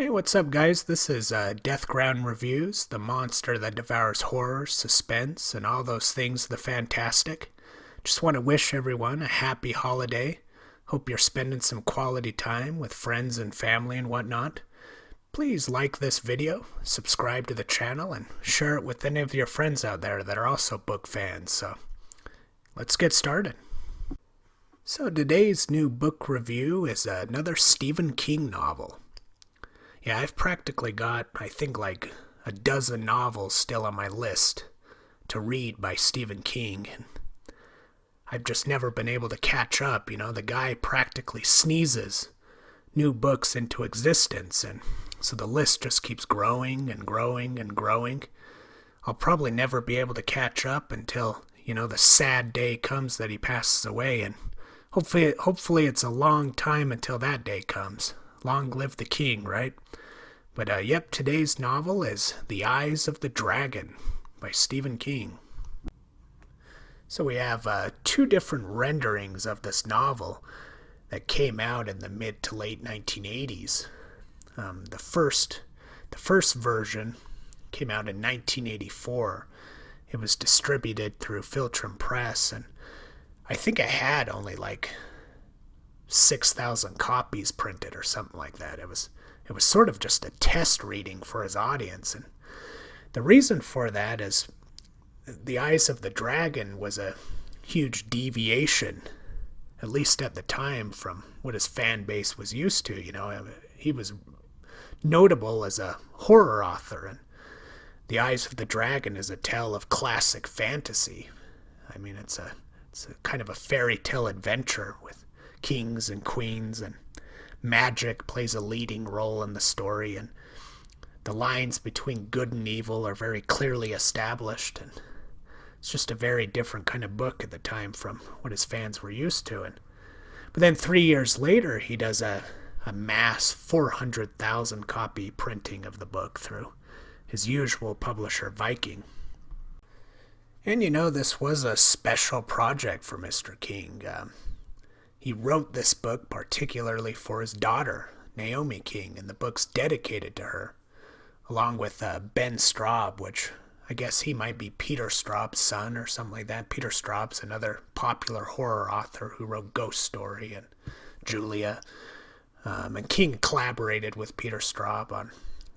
Hey, what's up, guys? This is DeathGroundReviews, the monster that devours horror, suspense, and all those things the fantastic. Just want to wish everyone a happy holiday. Hope you're spending some quality time with friends and family and whatnot. Please like this video, subscribe to the channel, and share it with any of your friends out there that are also book fans. So, let's get started. So today's new book review is another Stephen King novel. Yeah, I've practically got, I think, like a dozen novels still on my list to read by Stephen King. And I've just never been able to catch up. You know, the guy practically sneezes new books into existence. And so the list just keeps growing and growing and growing. I'll probably never be able to catch up until, the sad day comes that he passes away. And hopefully it's a long time until that day comes. Long live the king, right? But yep, today's novel is The Eyes of the Dragon by Stephen King. So we have two different renderings of this novel that came out in the mid to late 1980s. The first version came out in 1984. It was distributed through Filtrum Press, and I think it had only like 6,000 copies printed or something like that. It was sort of just a test reading for his audience, and the reason for that is The Eyes of the Dragon was a huge deviation, at least at the time, from what his fan base was used to. He was notable as a horror author, and The Eyes of the Dragon is a tale of classic fantasy. I mean, it's a kind of a fairy tale adventure with kings and queens, and magic plays a leading role in the story, and the lines between good and evil are very clearly established, and it's just a very different kind of book at the time from what his fans were used to. But then 3 years later, he does a mass 400,000 copy printing of the book through his usual publisher, Viking. And this was a special project for Mr. King. He wrote this book particularly for his daughter, Naomi King, and the book's dedicated to her, along with Ben Straub, which I guess he might be Peter Straub's son or something like that. Peter Straub's another popular horror author who wrote Ghost Story and Julia. And King collaborated with Peter Straub on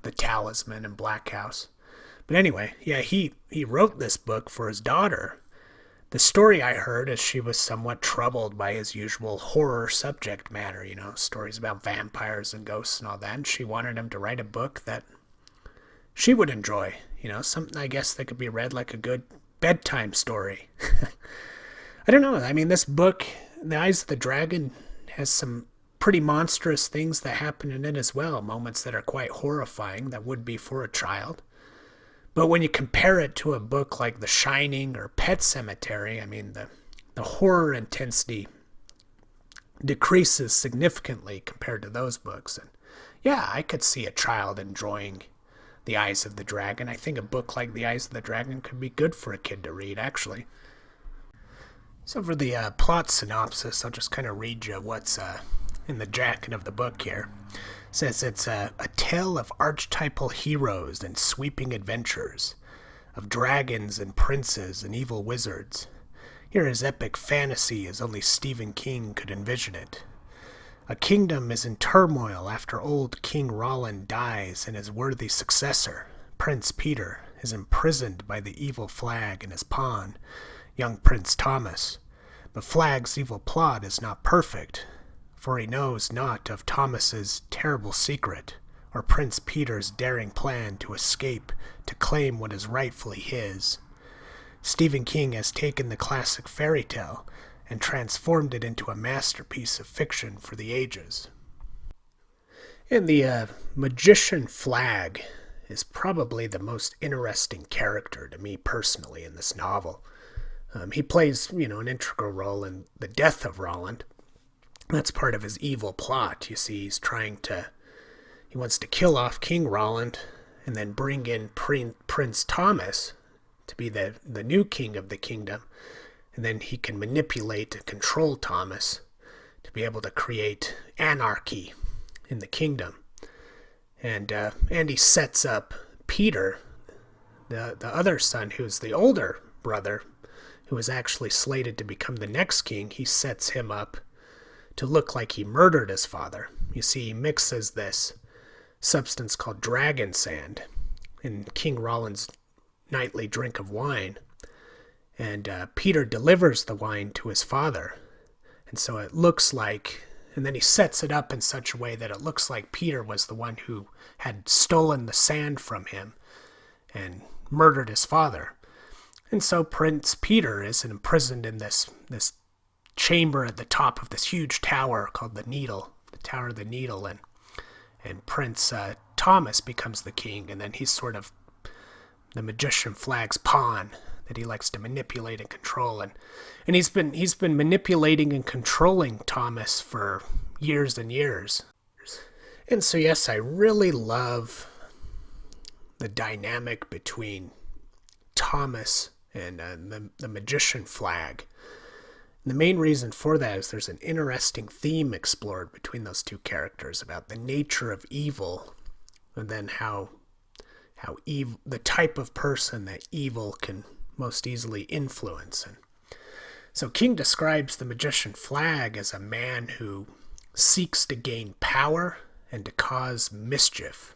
The Talisman and Black House. But anyway, yeah, he wrote this book for his daughter. The story I heard is she was somewhat troubled by his usual horror subject matter, stories about vampires and ghosts and all that, and she wanted him to write a book that she would enjoy, something I guess that could be read like a good bedtime story. I don't know, I mean, this book, The Eyes of the Dragon, has some pretty monstrous things that happen in it as well, moments that are quite horrifying that would be for a child. But when you compare it to a book like The Shining or Pet Sematary, I mean, the horror intensity decreases significantly compared to those books. And yeah, I could see a child enjoying The Eyes of the Dragon. I think a book like The Eyes of the Dragon could be good for a kid to read, actually. So for the plot synopsis, I'll just kind of read you what's in the jacket of the book here. Says it's a tale of archetypal heroes and sweeping adventures, of dragons and princes and evil wizards. Here is epic fantasy as only Stephen King could envision it. A kingdom is in turmoil after old King Roland dies, and his worthy successor, Prince Peter, is imprisoned by the evil Flag and his pawn, young Prince Thomas. But Flag's evil plot is not perfect, for he knows not of Thomas's terrible secret, or Prince Peter's daring plan to escape to claim what is rightfully his. Stephen King has taken the classic fairy tale and transformed it into a masterpiece of fiction for the ages. And the magician Flag is probably the most interesting character to me personally in this novel. He plays, an integral role in the death of Roland. That's part of his evil plot. You see, he wants to kill off King Roland and then bring in Prince Thomas to be the new king of the kingdom. And then he can manipulate and control Thomas to be able to create anarchy in the kingdom. and he sets up Peter, the other son, who's the older brother, who was actually slated to become the next king. He sets him up to look like he murdered his father. You see, he mixes this substance called dragon sand in King Roland's nightly drink of wine, and Peter delivers the wine to his father. And so it looks like, and then he sets it up in such a way that it looks like Peter was the one who had stolen the sand from him and murdered his father. And so Prince Peter is imprisoned in this chamber at the top of this huge tower called the Tower of the Needle, and Prince Thomas becomes the king, and then he's sort of the magician Flag's pawn that he likes to manipulate and control, and he's been manipulating and controlling Thomas for years and years. And so yes, I really love the dynamic between Thomas and the magician Flag. The main reason for that is there's an interesting theme explored between those two characters about the nature of evil, and then how evil, the type of person that evil can most easily influence. And so King describes the magician Flag as a man who seeks to gain power and to cause mischief.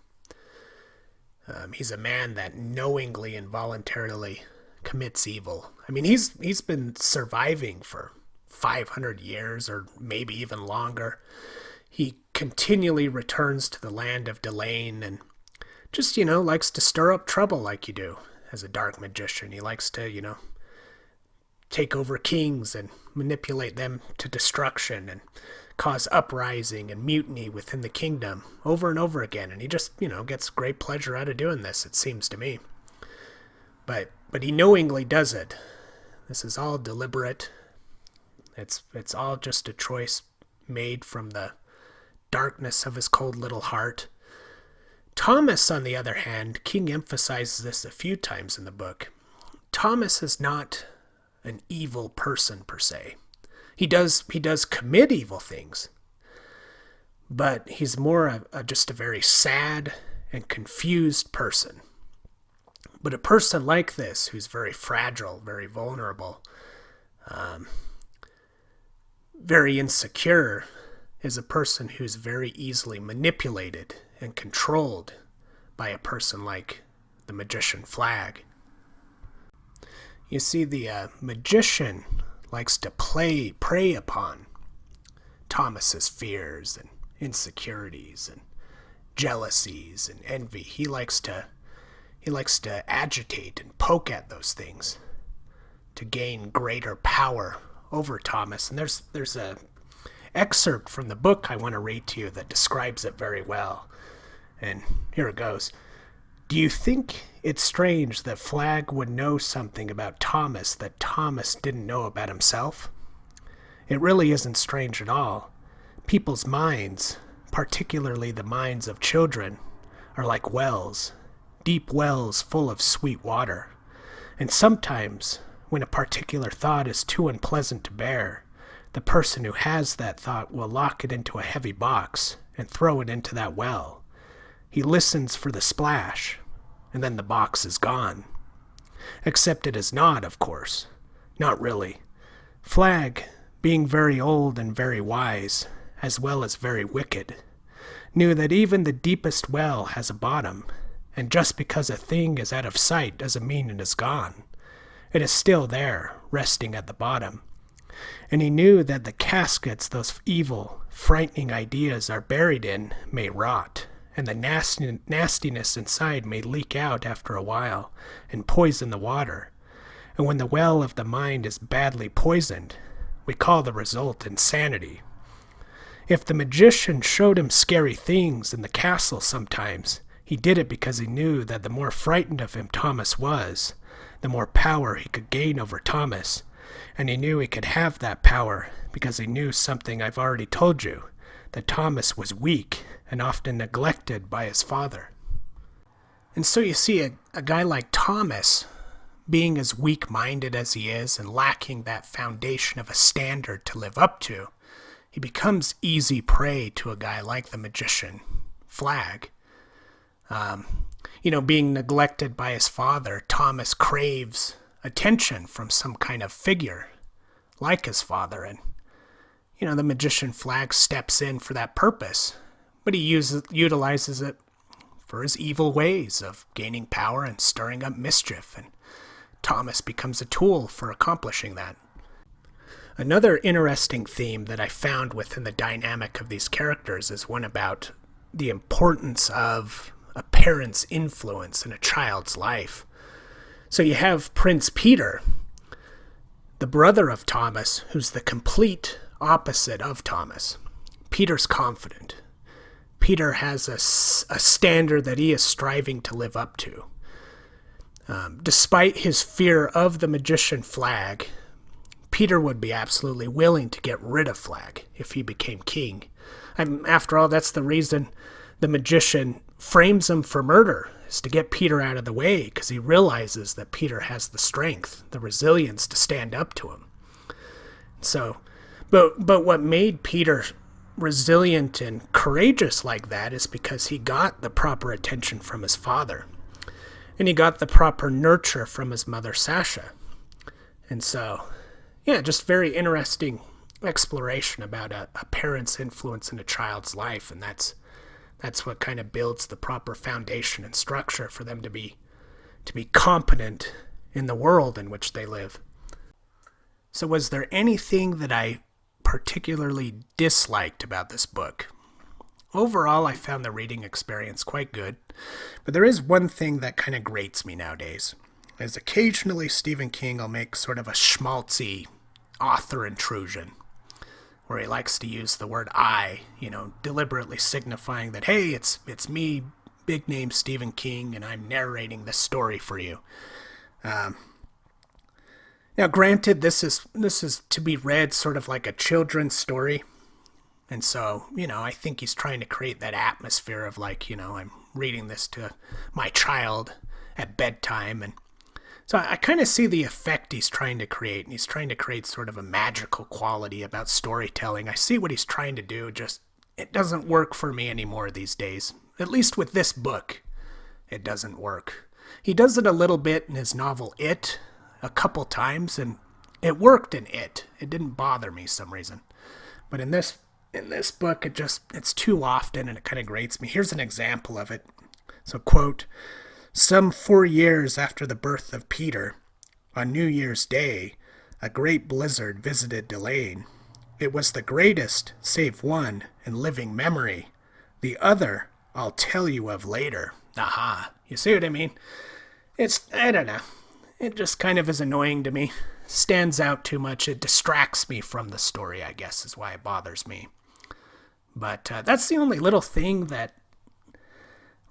He's a man that knowingly and voluntarily commits evil. I mean, he's been surviving for 500 years or maybe even longer. He continually returns to the land of Delane and just, likes to stir up trouble like you do as a dark magician. He likes to, take over kings and manipulate them to destruction and cause uprising and mutiny within the kingdom over and over again. And he just, gets great pleasure out of doing this, it seems to me. But he knowingly does it. This is all deliberate. It's all just a choice made from the darkness of his cold little heart. Thomas, on the other hand, King emphasizes this a few times in the book. Thomas is not an evil person per se. He does commit evil things, but he's more just a very sad and confused person. But a person like this, who's very fragile, very vulnerable, very insecure, is a person who's very easily manipulated and controlled by a person like the magician Flag. You see, the magician likes to prey upon Thomas's fears and insecurities and jealousies and envy. He likes to agitate and poke at those things to gain greater power over Thomas. And there's a excerpt from the book I want to read to you that describes it very well. And here it goes. Do you think it's strange that Flag would know something about Thomas that Thomas didn't know about himself? It really isn't strange at all. People's minds, particularly the minds of children, are like wells, deep wells full of sweet water. And sometimes, when a particular thought is too unpleasant to bear, the person who has that thought will lock it into a heavy box and throw it into that well. He listens for the splash, and then the box is gone. Except it is not, of course. Not really. Flag, being very old and very wise, as well as very wicked, knew that even the deepest well has a bottom, and just because a thing is out of sight doesn't mean it is gone. It is still there, resting at the bottom. And he knew that the caskets those evil, frightening ideas are buried in may rot, and the nastiness inside may leak out after a while and poison the water. And when the well of the mind is badly poisoned, we call the result insanity. If the magician showed him scary things in the castle sometimes, he did it because he knew that the more frightened of him Thomas was, the more power he could gain over Thomas. And he knew he could have that power because he knew something I've already told you, that Thomas was weak and often neglected by his father. And so you see a guy like Thomas, being as weak-minded as he is and lacking that foundation of a standard to live up to, he becomes easy prey to a guy like the magician Flag. Being neglected by his father, Thomas craves attention from some kind of figure like his father. And, the magician Flag steps in for that purpose, but he utilizes it for his evil ways of gaining power and stirring up mischief. And Thomas becomes a tool for accomplishing that. Another interesting theme that I found within the dynamic of these characters is one about the importance of a parent's influence in a child's life. So you have Prince Peter, the brother of Thomas, who's the complete opposite of Thomas. Peter's confident. Peter has a standard that he is striving to live up to. Despite his fear of the magician Flag, Peter would be absolutely willing to get rid of Flag if he became king. After all, that's the reason the magician frames him for murder, is to get Peter out of the way, because he realizes that Peter has the strength, the resilience to stand up to him. So, but what made Peter resilient and courageous like that is because he got the proper attention from his father, and he got the proper nurture from his mother Sasha. And so, just very interesting exploration about a parent's influence in a child's life, and that's what kind of builds the proper foundation and structure for them to be competent in the world in which they live. So was there anything that I particularly disliked about this book? Overall, I found the reading experience quite good, but there is one thing that kind of grates me nowadays, is occasionally Stephen King will make sort of a schmaltzy author intrusion, where he likes to use the word I, deliberately signifying that, hey, it's me, big name Stephen King, and I'm narrating this story for you. Now, granted, this is to be read sort of like a children's story, and so, I think he's trying to create that atmosphere of like, I'm reading this to my child at bedtime, and so I kind of see the effect he's trying to create, and he's trying to create sort of a magical quality about storytelling. I see what he's trying to do, just it doesn't work for me anymore these days. At least with this book, it doesn't work. He does it a little bit in his novel It, a couple times, and it worked in It. It didn't bother me for some reason. But in this book, it's too often, and it kind of grates me. Here's an example of it. So, quote, "Some 4 years after the birth of Peter, on New Year's Day, a great blizzard visited Delane. It was the greatest, save one, in living memory. The other I'll tell you of later." Aha. You see what I mean? I don't know. It just kind of is annoying to me. Stands out too much. It distracts me from the story, I guess, is why it bothers me. But that's the only little thing that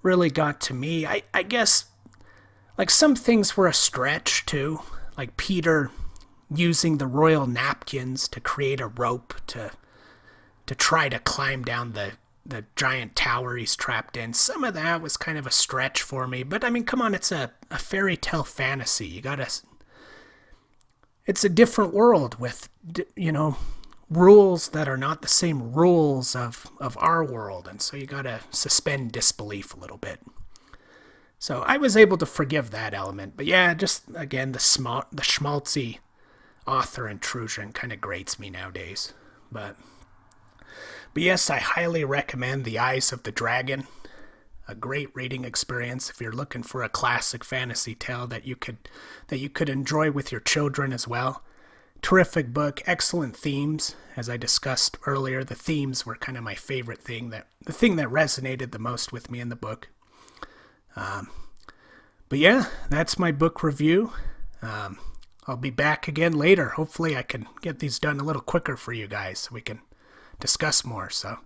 really got to me. I guess, like, some things were a stretch, too. Like Peter using the royal napkins to create a rope to try to climb down the giant tower he's trapped in. Some of that was kind of a stretch for me. But, I mean, come on, it's a fairy tale fantasy. It's a different world with, rules that are not the same rules of our world. And so you gotta suspend disbelief a little bit. So I was able to forgive that element. But yeah, just, again, the schmaltzy author intrusion kind of grates me nowadays. But yes, I highly recommend The Eyes of the Dragon. A great reading experience if you're looking for a classic fantasy tale that you could enjoy with your children as well. Terrific book, excellent themes. As I discussed earlier, the themes were kind of my favorite thing, the thing that resonated the most with me in the book. But yeah, that's my book review. I'll be back again later. Hopefully I can get these done a little quicker for you guys so we can discuss more. So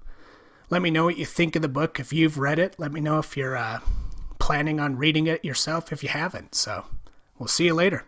let me know what you think of the book if you've read it. Let me know if you're planning on reading it yourself if you haven't. So we'll see you later.